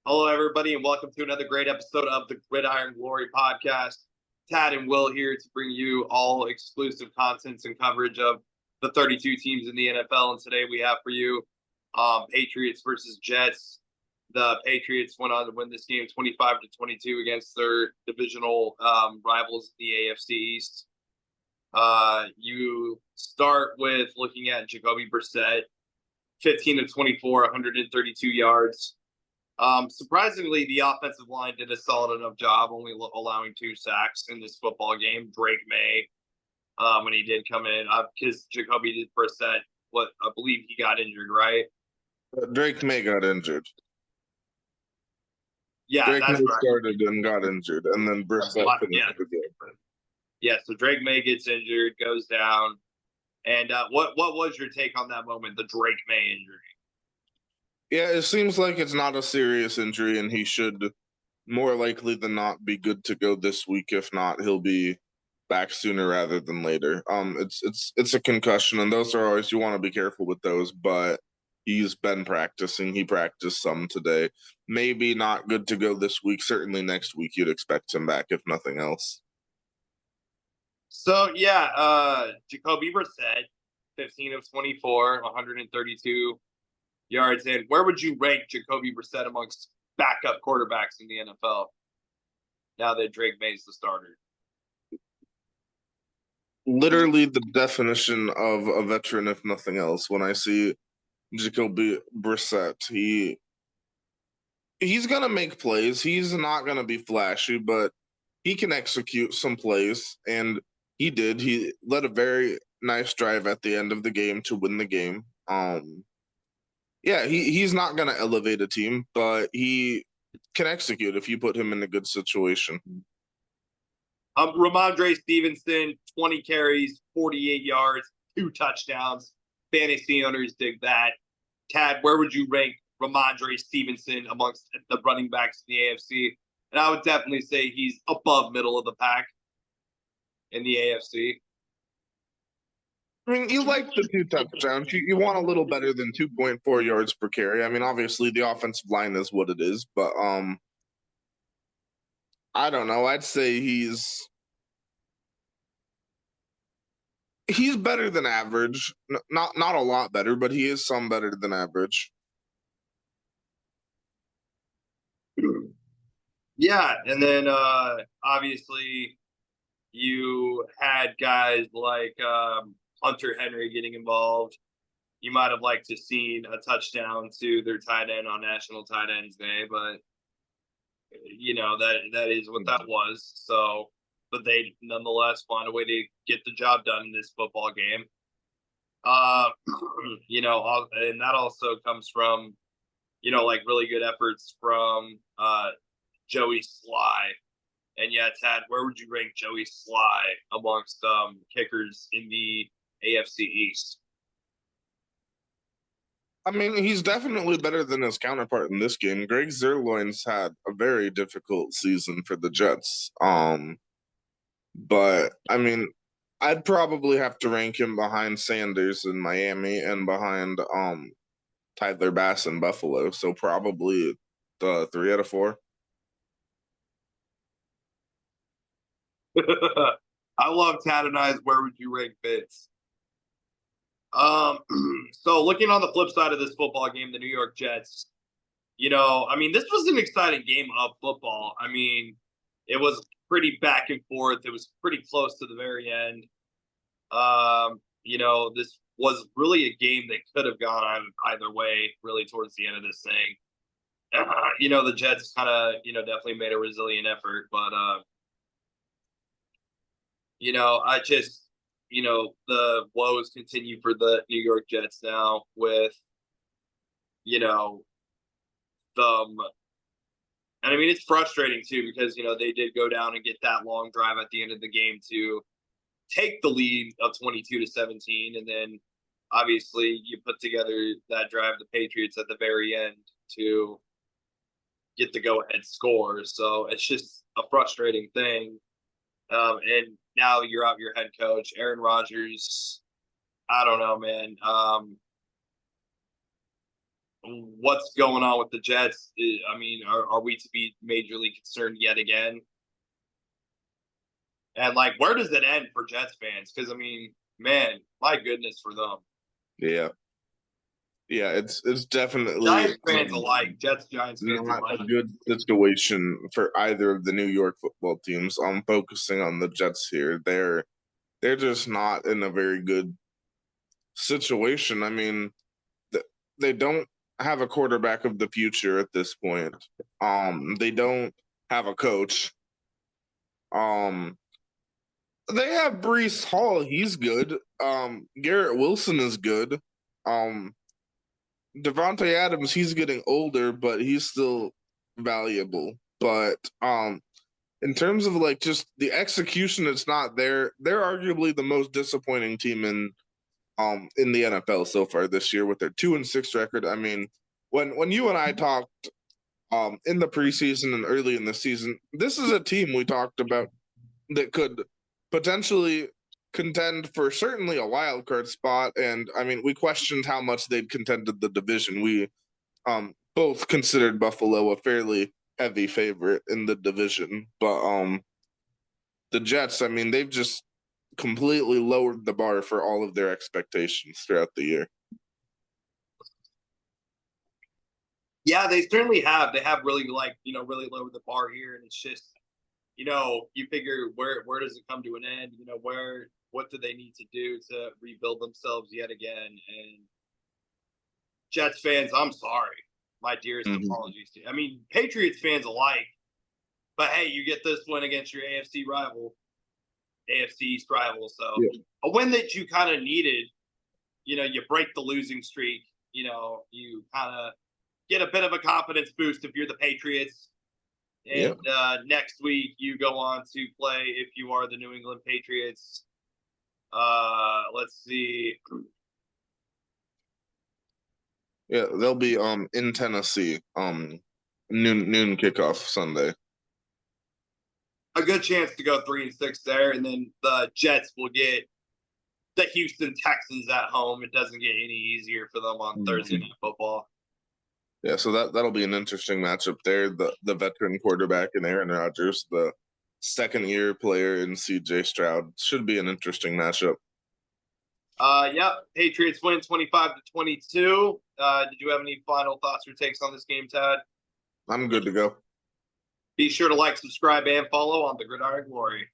Hello, everybody, and welcome to another great episode of the Gridiron Glory podcast. Tad and Will here to bring you all exclusive contents and coverage of the 32 teams in the NFL. And today we have for you Patriots versus Jets. The Patriots went on to win this game 25-22 against their divisional rivals, the AFC East. You start with looking at Jacoby Brissett, 15-24, 132 yards. Surprisingly, the offensive line did a solid enough job, only allowing 2 sacks in this football game. Drake Maye, when he did come in, because Jacoby did Brissett, I believe he got injured, right? Drake Maye got injured. Yeah, Drake that's Maye right. started and got injured, and then Brissett finished the game. Yeah, so Drake Maye gets injured, goes down. And what was your take on that moment, the Drake Maye injury? Yeah, it seems like it's not a serious injury, and he should more likely than not be good to go this week. If not, he'll be back sooner rather than later. It's a concussion, and those are always, you want to be careful with those, but he's been practicing. He practiced some today. Maybe not good to go this week. Certainly next week you'd expect him back, if nothing else. So yeah, Jacoby Brissett, 15-24, 132 yards in. Where would you rank Jacoby Brissett amongst backup quarterbacks in the NFL now that Drake Maye's the starter? Literally the definition of a veteran, if nothing else. When I see Jacoby Brissett, he's gonna make plays. He's not gonna be flashy, but he can execute some plays, and he did. He led a very nice drive at the end of the game to win the game. Yeah, he's not gonna elevate a team, but he can execute if you put him in a good situation. Ramondre Stevenson, 20 carries, 48 yards, 2 touchdowns. Fantasy owners dig that. Tad, where would you rank Ramondre Stevenson amongst the running backs in the AFC? And I would definitely say he's above middle of the pack in the AFC. I mean, you like the 2 touchdowns. You want a little better than 2.4 yards per carry. I mean, obviously the offensive line is what it is, but I don't know. I'd say he's better than average. Not a lot better, but he is some better than average. Yeah, and then obviously you had guys like Hunter Henry getting involved. You might have liked to seen a touchdown to their tight end on National Tight Ends Day, but that is what that was. So, but they nonetheless find a way to get the job done in this football game. And that also comes from like really good efforts from Joey Sly. And yeah, Tad, where would you rank Joey Sly amongst kickers in the AFC East? I mean, he's definitely better than his counterpart in this game. Greg Zuerlein's had a very difficult season for the Jets. But I mean, I'd probably have to rank him behind Sanders in Miami and behind Tyler Bass in Buffalo. So probably the 3 out of 4. I love Tad and I's where would you rank Fitz? So looking on the flip side of this football game, the New York Jets, this was an exciting game of football. I mean, it was pretty back and forth. It was pretty close to the very end. This was really a game that could have gone either way, really, towards the end of this thing. The Jets kind of, definitely made a resilient effort, but, I just, the woes continue for the New York Jets now with, them. And I mean, it's frustrating too because, they did go down and get that long drive at the end of the game to take the lead of 22-17. And then obviously you put together that drive, the Patriots at the very end to get the go ahead score. So it's just a frustrating thing. And now you're out your head coach, Aaron Rodgers. I don't know, man. what's going on with the Jets? I mean, are we to be majorly concerned yet again? And like, where does it end for Jets fans? Because I mean, man, my goodness for them. Yeah. Yeah, it's definitely Giants fans alike, Jets, Giants fans not alike. a good situation for either of the New York football teams. I'm focusing on the Jets here. They're just not in a very good situation. I mean, they don't have a quarterback of the future at this point. They don't have a coach. Um, they have Brees Hall. He's good. Garrett Wilson is good. Um, Devontae Adams, he's getting older, but he's still valuable. But in terms of like just the execution, it's not there. They're arguably the most disappointing team in the NFL so far this year with their 2-6 record. I mean, when you and I talked in the preseason and early in the season, this is a team we talked about that could potentially contend for certainly a wild card spot. And I mean, we questioned how much they'd contended the division. We both considered Buffalo a fairly heavy favorite in the division, but the Jets, I mean, they've just completely lowered the bar for all of their expectations throughout the year. Yeah, they certainly have. They have really really lowered the bar here, and it's just you figure where does it come to an end? What do they need to do to rebuild themselves yet again? And Jets fans, I'm sorry, my dearest apologies to you. I mean, Patriots fans alike, but hey, you get this win against your AFC rival, AFC East rival. So a win that you kind of needed. You break the losing streak. You kind of get a bit of a confidence boost if you're the Patriots. And next week you go on to play if you are the New England Patriots. Let's see. Yeah, they'll be in Tennessee noon kickoff Sunday. A good chance to go 3-6 there, and then the Jets will get the Houston Texans at home. It doesn't get any easier for them on Thursday Night Football. Yeah, so that'll be an interesting matchup there. The veteran quarterback in Aaron Rodgers, the second-year player in C.J. Stroud. Should be an interesting matchup. Patriots win 25-22. Did you have any final thoughts or takes on this game, Tad? I'm good to go. Be sure to like, subscribe, and follow on the Gridiron Glory.